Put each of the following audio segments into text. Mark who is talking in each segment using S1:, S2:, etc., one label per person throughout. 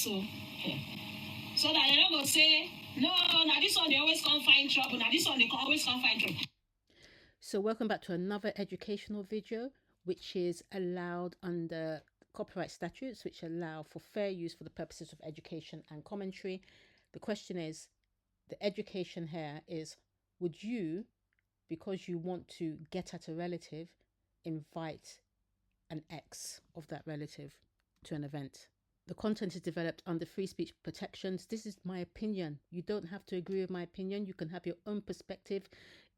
S1: so. So that they don't go say, no, now this one they always can't find trouble. Now this one they always can't find trouble.
S2: So welcome back to another educational video, which is allowed under copyright statutes, which allow for fair use for the purposes of education and commentary. The question is, the education here is, would you, because you want to get at a relative, invite an ex of that relative to an event? The content is developed under free speech protections. This is my opinion. You don't have to agree with my opinion. You can have your own perspective.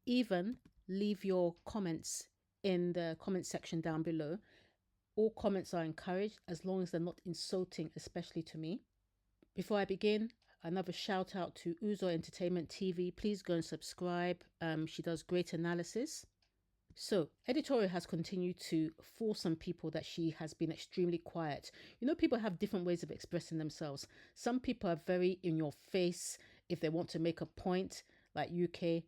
S2: Even leave your comments in the comment section down below. All comments are encouraged as long as they're not insulting, especially to me. Before I begin, another shout out to Uzo Entertainment TV. Please go and subscribe. She does great analysis. So, Editorial has continued to force on people that she has been extremely quiet. You know, people have different ways of expressing themselves. Some people are very in your face if they want to make a point, like UK.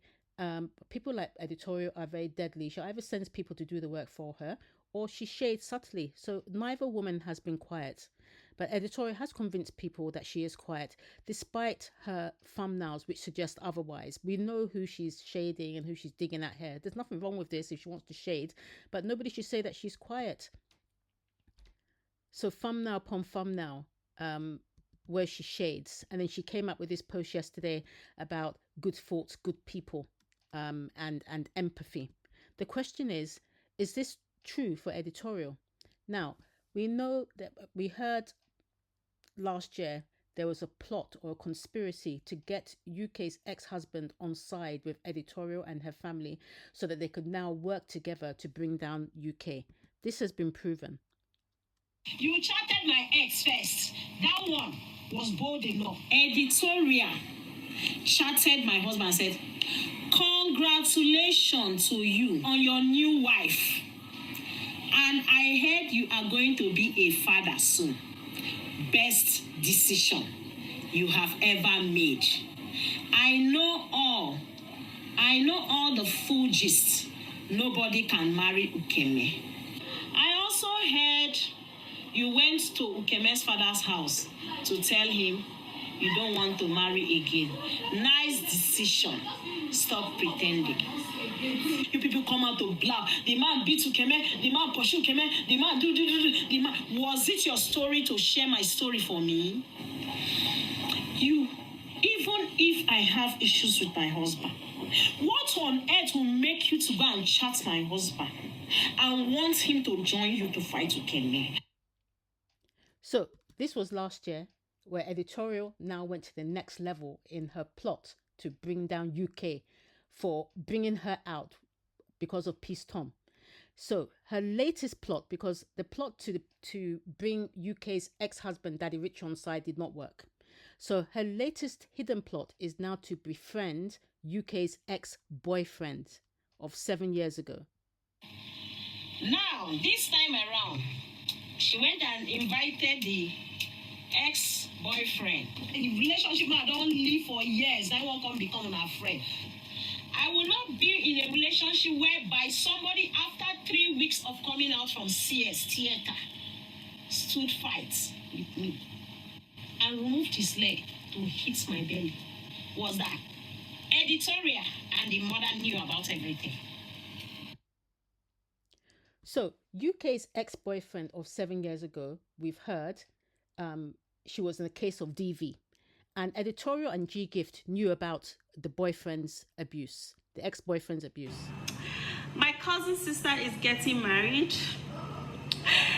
S2: People like Editorial are very deadly. She either sends people to do the work for her, or she shades subtly. So neither woman has been quiet. But Editorial has convinced people that she is quiet, despite her thumbnails, which suggest otherwise. We know who she's shading and who she's digging at here. There's nothing wrong with this if she wants to shade, but nobody should say that she's quiet. So thumbnail upon thumbnail, where she shades. And then she came up with this post yesterday about good thoughts, good people, and empathy. The question is this true for Editorial? Now, we know that we heard last year there was a plot or a conspiracy to get UK's ex-husband on side with Editorial and her family so that they could now work together to bring down UK. This has been proven.
S1: You chatted my ex first. That one was bold enough.
S3: Editorial chatted my husband and said, congratulations to you on your new wife. And I heard you are going to be a father soon. Best decision you have ever made. I know all the full gist. Nobody can marry Ukeme. I also heard you went to Ukeme's father's house to tell him you don't want to marry again. Nice decision. Stop pretending. You people come out to blab. The man beat Ukeme, the man pursue Ukeme, the man do. The man. Was it your story to share my story for me? You, even if I have issues with my husband, what on earth will make you to go and chat my husband and want him to join you to fight Ukeme?
S2: So this was last year, where Editorial now went to the next level in her plot to bring down UK for bringing her out because of Peace Tom. So her latest plot, because the plot to bring UK's ex-husband Daddy Rich on side did not work. So her latest hidden plot is now to befriend UK's ex-boyfriend of 7 years ago.
S1: Now, this time around, she went and invited the ex-boyfriend. The relationship now don't live for years. That one can become our friend. I will not be in a relationship whereby somebody after 3 weeks of coming out from CS theater stood fights with me and removed his leg to hit my belly. Was that Editorial and the mother knew about everything.
S2: So UK's ex-boyfriend of 7 years ago, we've heard, she was in a case of DV. And Editorial and G-Gift knew about the boyfriend's abuse, the ex-boyfriend's abuse.
S4: My cousin's sister is getting married.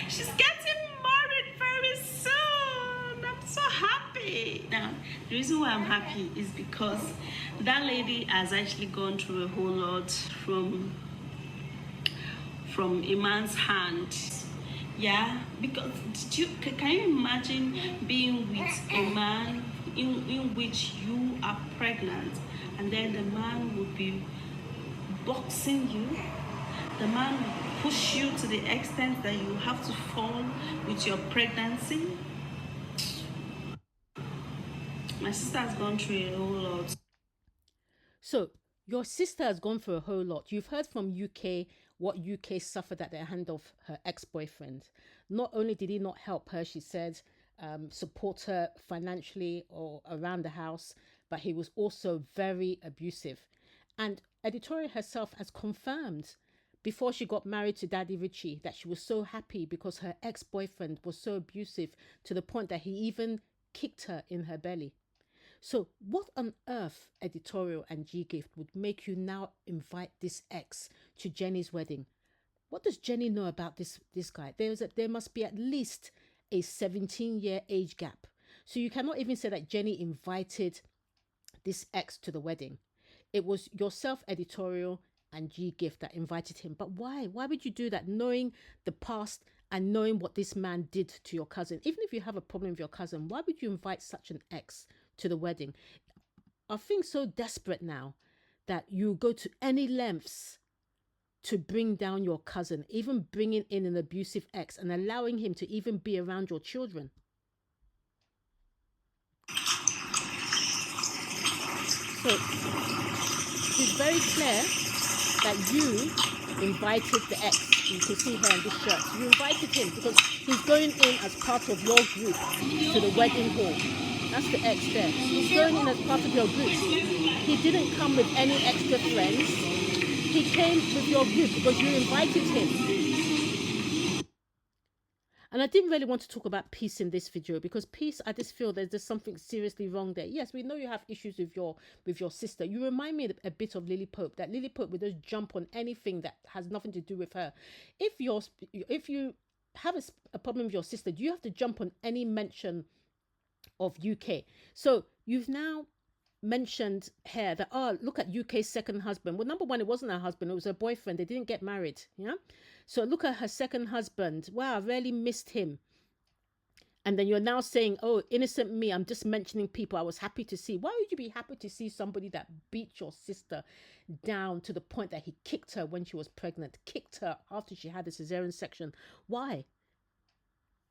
S4: She's getting married very soon. I'm so happy. Now, the reason why I'm happy is because that lady has actually gone through a whole lot from a man's hand. Yeah, because can you imagine being with a man in which you are pregnant, and then the man would be boxing you, the man would push you to the extent that you have to fall with your pregnancy? My sister has gone through a whole lot.
S2: So your sister has gone through a whole lot. You've heard from UK what UK suffered at the hand of her ex-boyfriend. Not only did he not help her, she said, support her financially or around the house, but he was also very abusive. And Editorial herself has confirmed before she got married to Daddy Richie that she was so happy because her ex-boyfriend was so abusive to the point that he even kicked her in her belly. So what on earth, Editorial and G-Gift, would make you now invite this ex to Jenny's wedding? What does Jenny know about this guy? There must be at least a 17-year age gap. So you cannot even say that Jenny invited this ex to the wedding. It was yourself, Editorial, and G-Gift that invited him. But why? Why would you do that, knowing the past and knowing what this man did to your cousin? Even if you have a problem with your cousin, why would you invite such an ex to the wedding? Are things so desperate now that you go to any lengths to bring down your cousin, even bringing in an abusive ex and allowing him to even be around your children? So it's very clear that you invited the ex. You can see her in this shirt. You invited him because he's going in as part of your group to the wedding hall. That's the ex there. He's going in as part of your group. He didn't come with any extra friends. He came with your group because you invited him. And I didn't really want to talk about peace in this video because peace, I just feel there's something seriously wrong there. Yes, we know you have issues with your sister. You remind me a bit of Lily Pope. That Lily Pope would just jump on anything that has nothing to do with her. If you have a problem with your sister, do you have to jump on any mention of UK? So you've now mentioned here that, oh, look at UK's second husband. Well, number one, it wasn't her husband, it was her boyfriend. They didn't get married. Yeah. So look at her second husband. Wow, I really missed him. And then you're now saying, oh, innocent me, I'm just mentioning people I was happy to see. Why would you be happy to see somebody that beat your sister down to the point that he kicked her when she was pregnant, kicked her after she had a cesarean section? Why?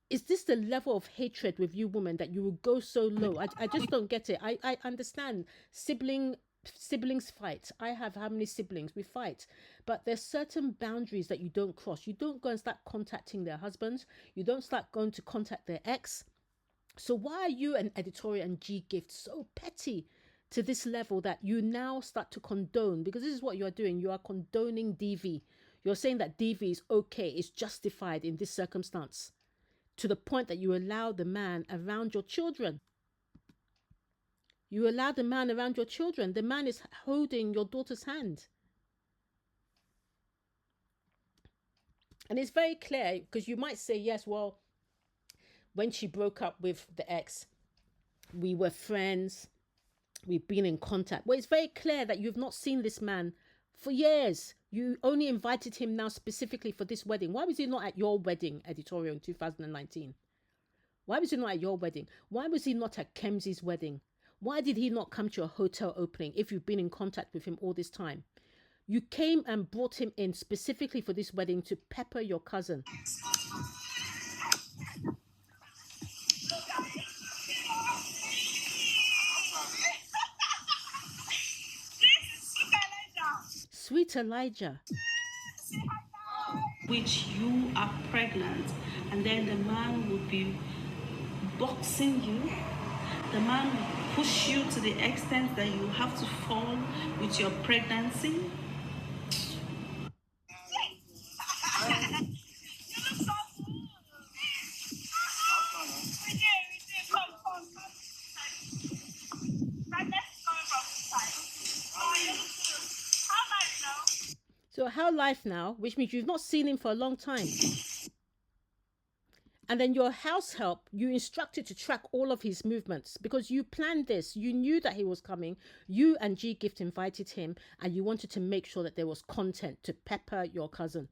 S2: Is this the level of hatred with you women that you will go so low? I just don't get it. I understand siblings fight. I have how many siblings? We fight. But there's certain boundaries that you don't cross. You don't go and start contacting their husbands. You don't start going to contact their ex. So why are you and Editorial and G-Gift so petty to this level that you now start to condone? Because this is what you're doing. You are condoning DV. You're saying that DV is okay, is justified in this circumstance, to the point that you allow the man around your children. You allow the man around your children. The man is holding your daughter's hand. And it's very clear, because you might say, yes, well, when she broke up with the ex, we were friends, we've been in contact. Well, it's very clear that you've not seen this man for years. You only invited him now specifically for this wedding. Why was he not at your wedding, Editorial, in 2019? Why was he not at your wedding? Why was he not at Kemsey's wedding? Why did he not come to your hotel opening if you've been in contact with him all this time? You came and brought him in specifically for this wedding to pepper your cousin. Sweet Elijah.
S4: Which you are pregnant, and then the man will be boxing you. The man will push you to the extent that you have to fall with your pregnancy.
S2: So how life now, which means you've not seen him for a long time. And then your house help, you instructed to track all of his movements because you planned this. You knew that he was coming. You and G-Gift invited him and you wanted to make sure that there was content to pepper your cousin.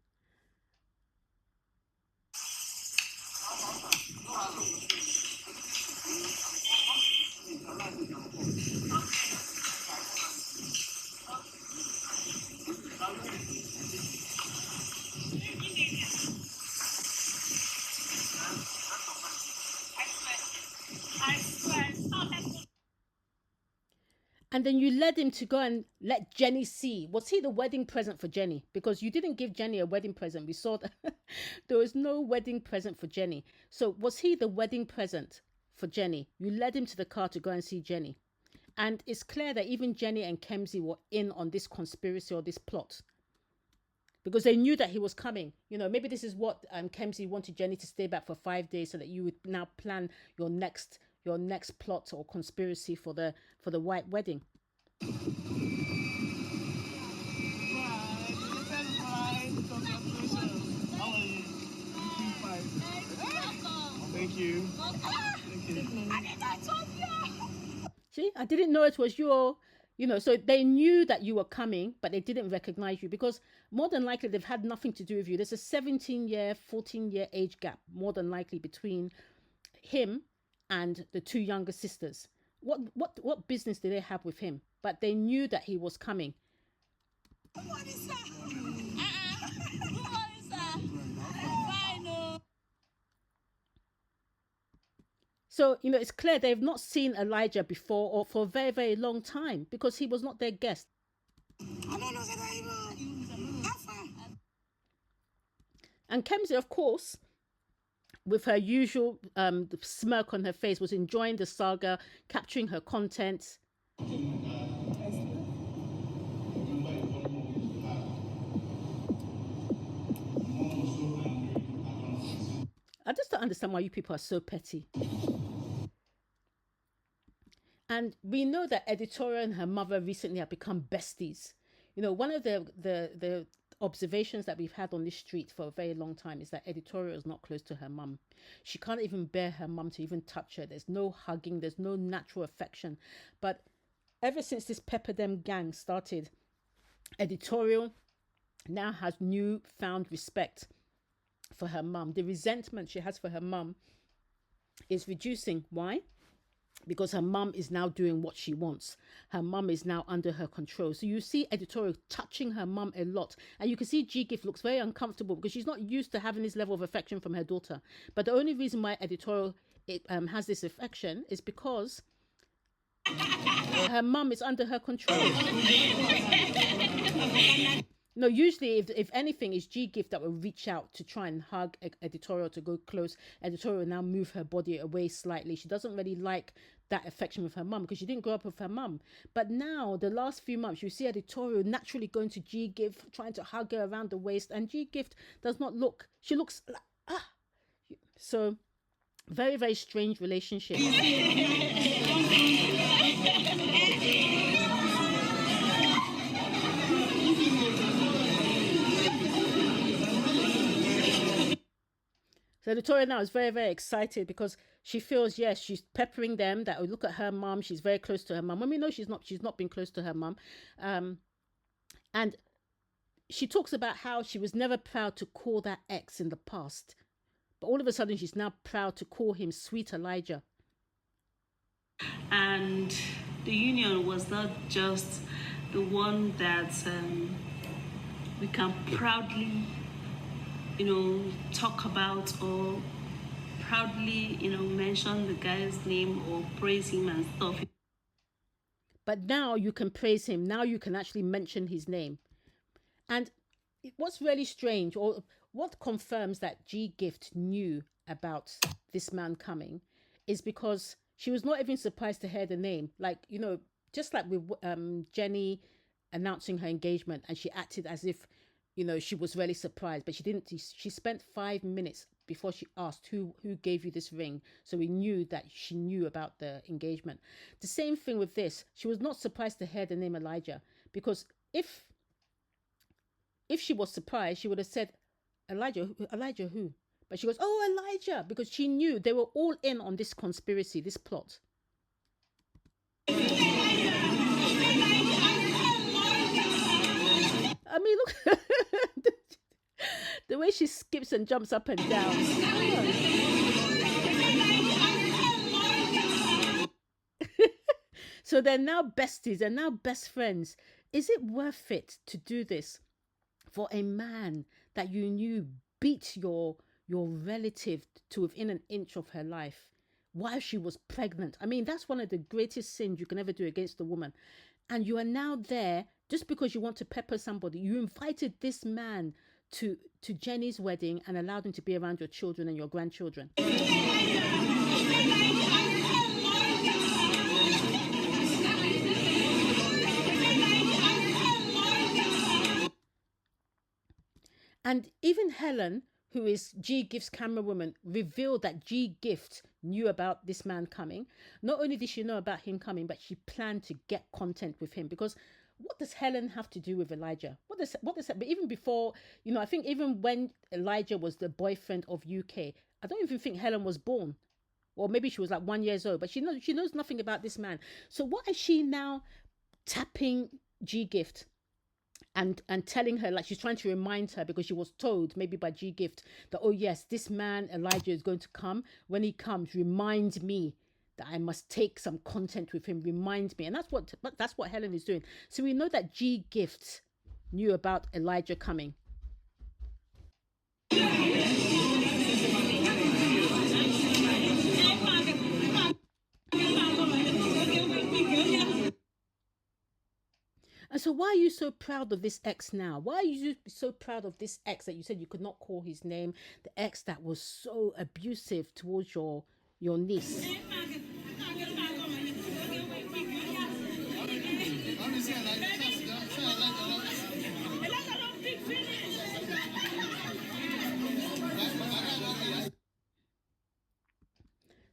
S2: And then you led him to go and let Jenny see. Was he the wedding present for Jenny? Because you didn't give Jenny a wedding present. We saw that there was no wedding present for Jenny. So was he the wedding present for Jenny? You led him to the car to go and see Jenny. And it's clear that even Jenny and Kemsey were in on this conspiracy or this plot, because they knew that he was coming. You know, maybe this is what Kemsey wanted Jenny to stay back for 5 days so that you would now plan your next plot or conspiracy for the white wedding.
S5: Thank you.
S2: See, I didn't know it was you. You know, so they knew that you were coming, but they didn't recognize you because more than likely they've had nothing to do with you. There's a 17-year, 14-year age gap, more than likely, between him and the two younger sisters. What business did they have with him? But they knew that he was coming. So, you know, it's clear they've not seen Elijah before or for a very, very long time because he was not their guest. And Kemsey, of course, with her usual smirk on her face, was enjoying the saga, capturing her content. I just don't understand why you people are so petty. And we know that Editorial and her mother recently have become besties. You know, one of the observations that we've had on this street for a very long time is that Editorial is not close to her mum. She can't even bear her mum to even touch her. There's no hugging. There's no natural affection. But ever since this Pepperdam gang started, Editorial now has newfound respect for her mum. The resentment she has for her mum is reducing. Why? Because her mum is now doing what she wants. Her mum is now under her control. So you see Editorial touching her mum a lot. And you can see G-Gift looks very uncomfortable because she's not used to having this level of affection from her daughter. But the only reason why Editorial has this affection is because her mum is under her control. No, usually if anything, it's G-Gift that will reach out to try and hug Editorial to go close. Editorial will now move her body away slightly. She doesn't really like that affection with her mum because she didn't grow up with her mum. But now, the last few months, you see Editorial naturally going to G-Gift, trying to hug her around the waist. And G-Gift does not look, she looks like, So, very, very strange relationship. So Editorial now is very, very excited because she feels, yes, she's peppering them, that will look at her mum. She's very close to her mum. When we know she's not been close to her mum. And she talks about how she was never proud to call that ex in the past. But all of a sudden, she's now proud to call him Sweet Elijah.
S4: And the union was not just the one that we can proudly, talk about or proudly, mention the guy's name or praise him and stuff.
S2: But now you can praise him. Now you can actually mention his name. And what's really strange, or what confirms that G-Gift knew about this man coming, is because she was not even surprised to hear the name. Like, just like with Jenny announcing her engagement, and she acted as if, she was really surprised, but she didn't. She spent 5 minutes before she asked who gave you this ring. So we knew that she knew about the engagement. The same thing with this. She was not surprised to hear the name Elijah, because if she was surprised, she would have said, Elijah who? But she goes, oh, Elijah, because she knew they were all in on this conspiracy, this plot. I mean, look, the way she skips and jumps up and down. So they're now besties, they're now best friends. Is it worth it to do this for a man that you knew beat your relative to within an inch of her life? while she was pregnant. I mean, that's one of the greatest sins you can ever do against a woman. And you are now there just because you want to pepper somebody. You invited this man to Jenny's wedding and allowed him to be around your children and your grandchildren. And even Helen, who is G Gift's camera woman, revealed that G Gift knew about this man coming. Not only did she know about him coming, but she planned to get content with him. Because what does Helen have to do with Elijah? What does that? But even before, I think even when Elijah was the boyfriend of UK, I don't even think Helen was born. Or maybe she was like 1 year old, but she knows nothing about this man. So what is she now tapping G Gift and telling her, like she's trying to remind her, because she was told maybe by G Gift that, oh yes, this man Elijah is going to come. When he comes, remind me that I must take some content with him. Remind me. And that's what Helen is doing. So we know that G Gift knew about Elijah coming. And so why are you so proud of this ex now? Why are you so proud of this ex that you said you could not call his name? The ex that was so abusive towards your niece.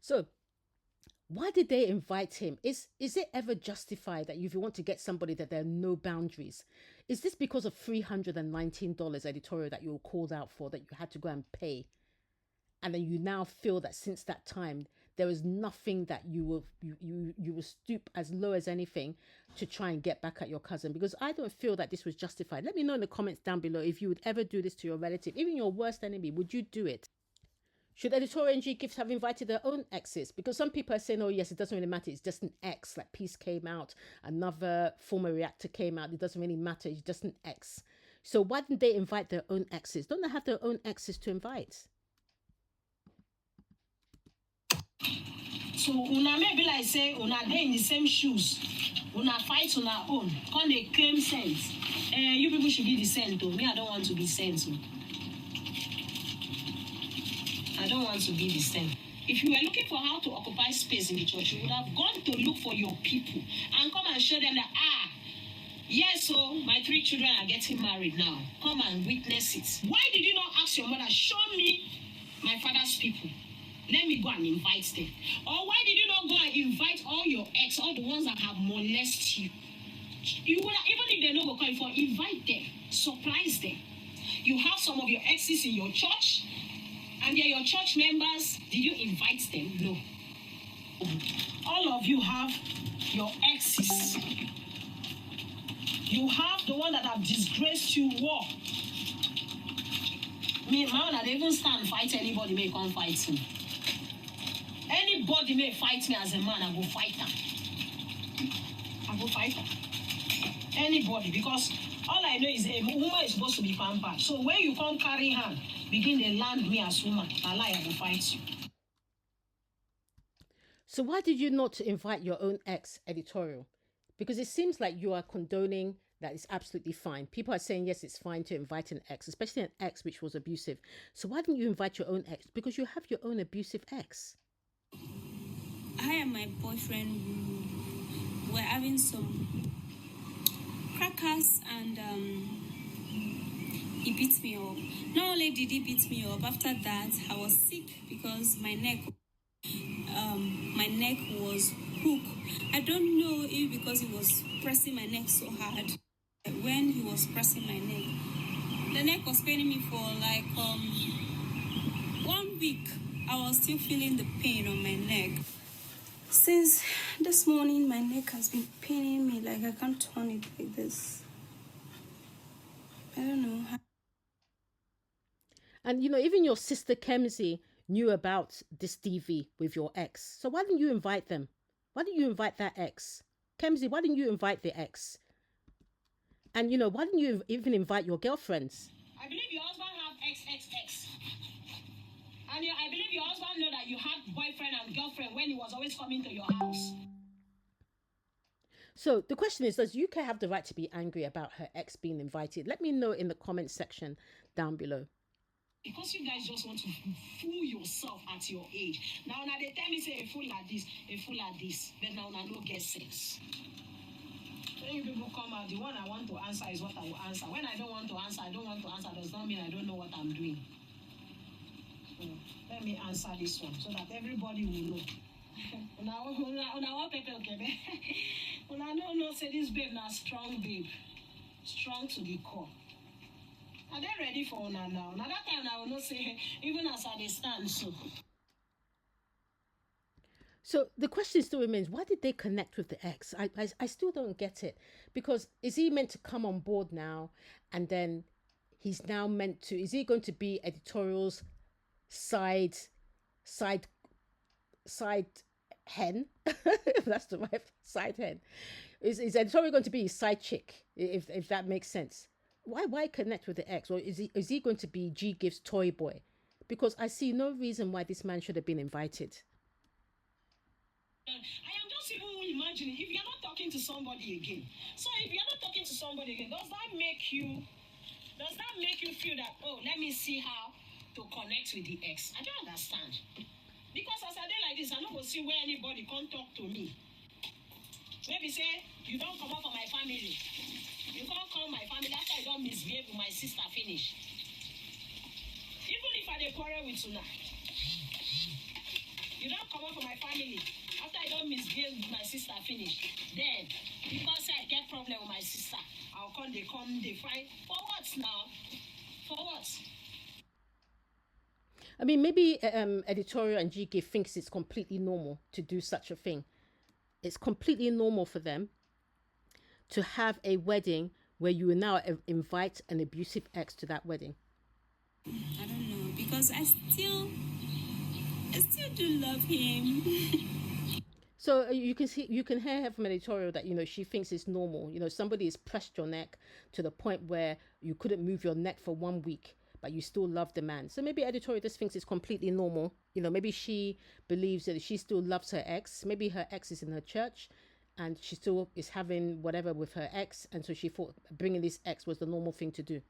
S2: So why did they invite him? Is it ever justified that if you want to get somebody that there are no boundaries? Is this because of $319 editorial that you were called out for, that you had to go and pay? And then you now feel that since that time, there is nothing that you will stoop as low as anything to try and get back at your cousin? Because I don't feel that this was justified. Let me know in the comments down below if you would ever do this to your relative, even your worst enemy. Would you do it? Should Editorial and G Gift have invited their own exes? Because some people are saying, oh yes, it doesn't really matter. It's just an ex. Like Peace came out, another former reactor came out. It doesn't really matter. It's just an ex. So why didn't they invite their own exes? Don't they have their own exes to invite?
S1: So una maybe like say una dey in the same shoes. Una fight una own. Come they claim sense. You people should be the same though. Me, I don't want to be same. So. I don't want to be the same. If you were looking for how to occupy space in the church, you would have gone to look for your people and come and show them that, yes, so my 3 children are getting married now. Come and witness it. Why did you not ask your mother, show me my father's people? Let me go and invite them. Or why did you not go and invite all your ex, all the ones that have molested you? You would have, even if they don't go call you for, invite them, surprise them. You have some of your exes in your church, and they're your church members. Did you invite them? No. All of you have your exes. You have the one that have disgraced you. War. Me, my own, I don't even stand fight anybody may come fight me. Anybody may fight me as a man, I go fight them. I go fight them. Anybody, because all I know is a woman is supposed to be pampered. So when you come carry hand, begin to land me as woman, I will fight you.
S2: So why did you not invite your own ex, Editorial? Because it seems like you are condoning that it's absolutely fine. People are saying, yes, it's fine to invite an ex, especially an ex which was abusive. So why didn't you invite your own ex? Because you have your own abusive ex.
S4: I and my boyfriend were having some crackers, and he beat me up. Not only did he beat me up, after that I was sick because my neck was hooked. I don't know if because he was pressing my neck so hard. When he was pressing my neck, the neck was paining me for like 1 week. I was still feeling the pain on my neck. Since this morning, my neck has been paining me, like I can't turn it like this. I don't know.
S2: And, even your sister Kemsey knew about this DV with your ex. So why didn't you invite them? Why didn't you invite that ex? Kemsey, why didn't you invite the ex? And, why didn't you even invite your girlfriends?
S1: I believe your husband have ex. And I believe your husband know that you had boyfriend and girlfriend when he was always coming to your house.
S2: So the question is, does UK have the right to be angry about her ex being invited? Let me know in the comment section down below.
S1: Because you guys just want to fool yourself at your age. Now they tell me say a fool like this, a fool like this. But now I don't get sense. When you people come out, the one I want to answer is what I will answer. When I don't want to answer, does not mean I don't know what I'm doing. So let me answer this one so that everybody will know. Una want people, okay? Una no say this babe now strong babe. Strong to the core. Are they ready for una now? Now that time I will not say even as I stand so.
S2: So the question still remains, why did they connect with the ex? I still don't get it. Because is he meant to come on board now and then he's now meant to, is he going to be Editorial's side hen? If that's the right side hen. Is Editorial going to be his side chick, if that makes sense? Why connect with the ex? Or is he going to be G Gift's toy boy? Because I see no reason why this man should have been invited.
S1: I am just even imagining if you're not talking to somebody again. So if you're not talking to somebody again, does that make you feel that, oh, let me see how to connect with the ex? I don't understand. Because as I did like this, I don't go see where anybody can't talk to me. Maybe say, you don't come out for my family. You can't call my family after I don't misbehave with my sister finish. Even if I dey quarrel with Una. You don't come out for my family after I don't misbehave with my sister finish. Then, because I get problem with my sister, I'll come, they fight. For what now? For what?
S2: I mean, maybe Editorial and G Gift thinks it's completely normal to do such a thing. It's completely normal for them to have a wedding where you will now invite an abusive ex to that wedding.
S4: I don't know, because I still do love him.
S2: So you can hear her from Editorial that, you know, she thinks it's normal. You know, somebody has pressed your neck to the point where you couldn't move your neck for 1 week, but you still love the man. So maybe Editorial just thinks it's completely normal. You know, maybe she believes that she still loves her ex. Maybe her ex is in her church and she still is having whatever with her ex. And so she thought bringing this ex was the normal thing to do.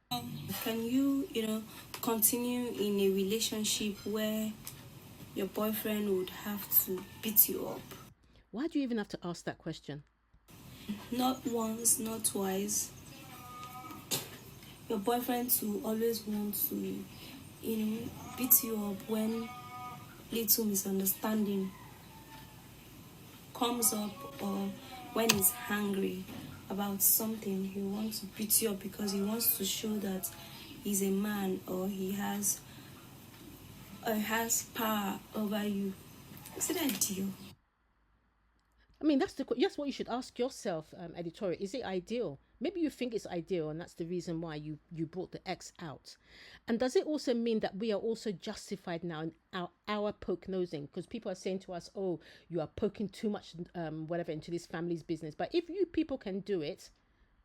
S4: Can you continue in a relationship where your boyfriend would have to beat you up?
S2: Why do you even have to ask that question?
S4: Not once, not twice. Your boyfriend to always want to, beat you up when little misunderstanding comes up, or when he's hungry about something, he wants to beat you up because he wants to show that he's a man, or he has power over you. Is it ideal?
S2: I mean, that's what you should ask yourself, Editorial. Is it ideal? Maybe you think it's ideal, and that's the reason why you brought the ex out. And does it also mean that we are also justified now in our poke nosing? Because people are saying to us, oh, you are poking too much, whatever, into this family's business. But if you people can do it,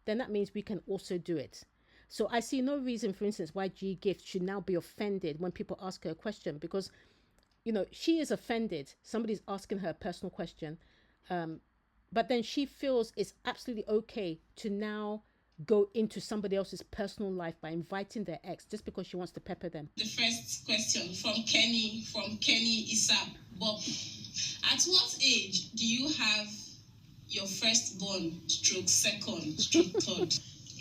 S2: then that means we can also do it. So I see no reason, for instance, why G Gift should now be offended when people ask her a question, because, you know, she is offended. Somebody's asking her a personal question. But then she feels it's absolutely okay to now go into somebody else's personal life by inviting their ex just because she wants to pepper them.
S3: The first question from Kenny Isap. Bob, at what age do you have your firstborn stroke second stroke third?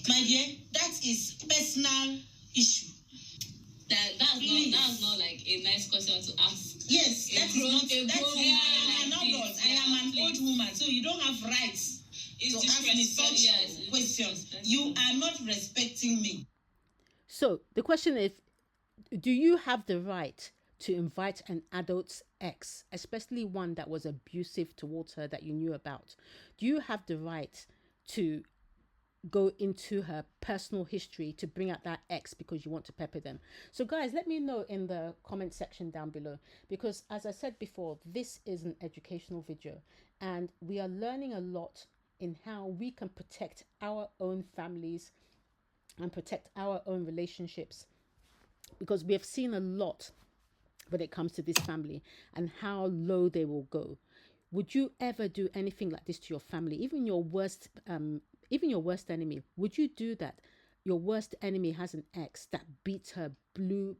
S6: My dear, that is personal issue.
S3: That's not like a nice question to ask.
S6: Yes, I am an old woman, so you don't have rights to ask me such questions. You are not respecting me.
S2: So the question is, do you have the right to invite an adult's ex, especially one that was abusive towards her that you knew about? Do you have the right to go into her personal history to bring out that ex because you want to pepper them? So guys, let me know in the comment section down below, because as I said before, this is an educational video and we are learning a lot in how we can protect our own families and protect our own relationships, because we have seen a lot when it comes to this family and how low they will go. Would you ever do anything like this to your family, even your worst enemy? Would you do that? Your worst enemy has an ex that beats her blue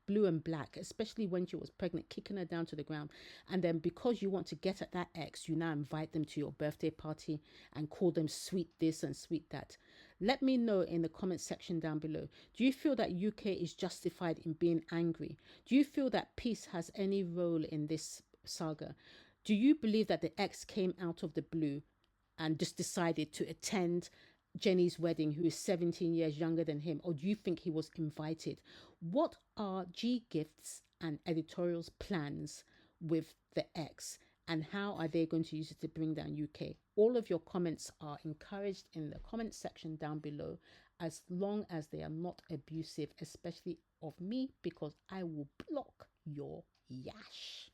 S2: and black, especially when she was pregnant, kicking her down to the ground. And then because you want to get at that ex, you now invite them to your birthday party and call them sweet this and sweet that. Let me know in the comment section down below. Do you feel that UK is justified in being angry? Do you feel that peace has any role in this saga? Do you believe that the ex came out of the blue and just decided to attend Jenny's wedding, who is 17 years younger than him? Or do you think he was invited? What are G Gifts and Editorial's plans with the ex? And how are they going to use it to bring down UK? All of your comments are encouraged in the comment section down below, as long as they are not abusive, especially of me, because I will block your yash.